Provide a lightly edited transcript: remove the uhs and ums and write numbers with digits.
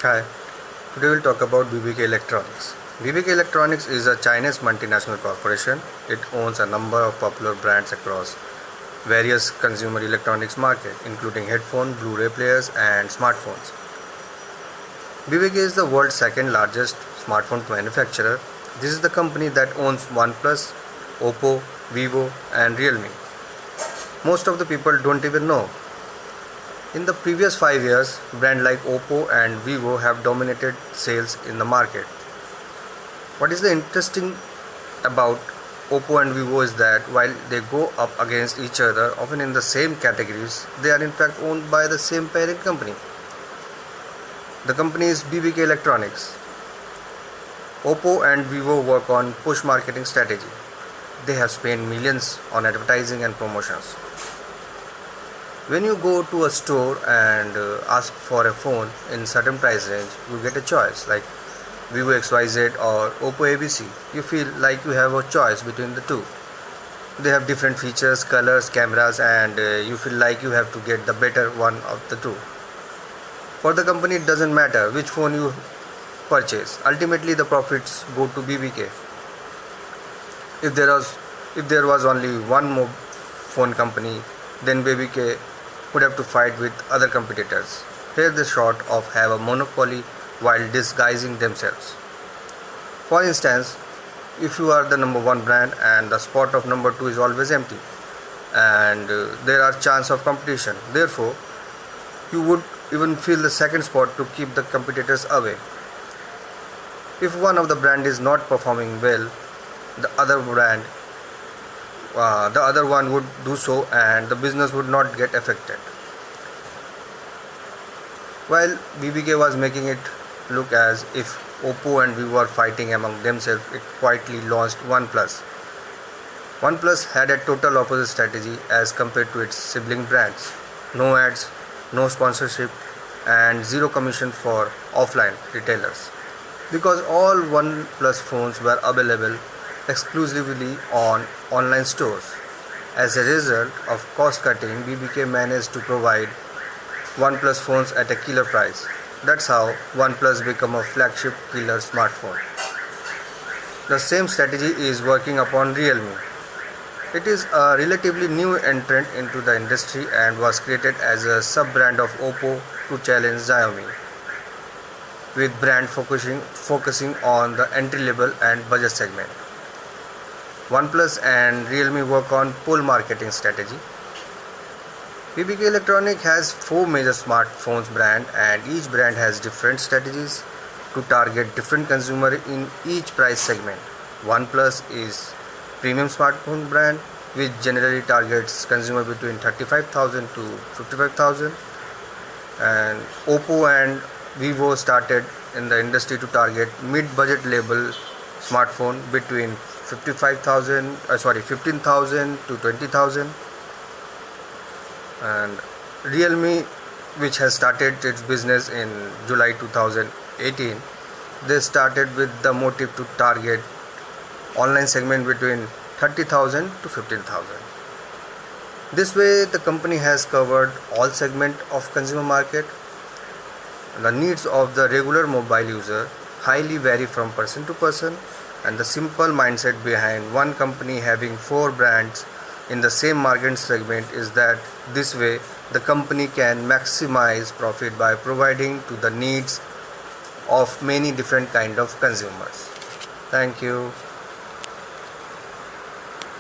Hi, today we'll talk about BBK Electronics. BBK Electronics is a Chinese multinational corporation. It owns a number of popular brands across various consumer electronics markets, including headphones, Blu-ray players, and smartphones. BBK is the world's second largest smartphone manufacturer. This is the company that owns OnePlus, Oppo, Vivo, and Realme. Most of the people don't even know. In the previous 5 years, brands like Oppo and Vivo have dominated sales in the market. What is the interesting about Oppo and Vivo is that while they go up against each other, often in the same categories, they are in fact owned by the same parent company. The company is BBK Electronics. Oppo and Vivo work on push marketing strategy. They have spent millions on advertising and promotions. When you go to a store and ask for a phone in certain price range, you get a choice like Vivo XYZ or Oppo ABC. You feel like you have a choice between the two. They have different features, colors, cameras, and you feel like you have to get the better one of the two. For the company, it doesn't matter which phone you purchase. Ultimately, the profits go to BBK. If there was only one more phone company, then BBK would have to fight with other competitors. Here they sort of have a monopoly while disguising themselves. For instance, if you are the number one brand and the spot of number two is always empty, and there are chance of competition, therefore you would even fill the second spot to keep the competitors away. If one of the brand is not performing well, the other one would do so and the business would not get affected. While BBK was making it look as if Oppo and Vivo are fighting among themselves, it quietly launched OnePlus. OnePlus had a total opposite strategy as compared to its sibling brands. No ads, no sponsorship, and zero commission for offline retailers. Because all OnePlus phones were available exclusively on online stores. As a result of cost cutting, BBK managed to provide OnePlus phones at a killer price. That's how OnePlus became a flagship killer smartphone. The same strategy is working upon Realme. It is a relatively new entrant into the industry and was created as a sub-brand of Oppo to challenge Xiaomi, with brand focusing on the entry-level and budget segment. OnePlus and Realme work on pull marketing strategy. BBK Electronics has 4 major smartphones brand and each brand has different strategies to target different consumer in each price segment. OnePlus is premium smartphone brand which generally targets consumer between 35,000 to 55,000, and Oppo and Vivo started in the industry to target mid-budget level smartphone between 15,000 to 20,000, and Realme, which has started its business in July 2018, they started with the motive to target online segment between 30,000 to 15,000. This way the company has covered all segments of consumer market. The needs of the regular mobile user highly vary from person to person, and the simple mindset behind one company having 4 brands in the same market segment is that this way the company can maximize profit by providing to the needs of many different kind of consumers. Thank you.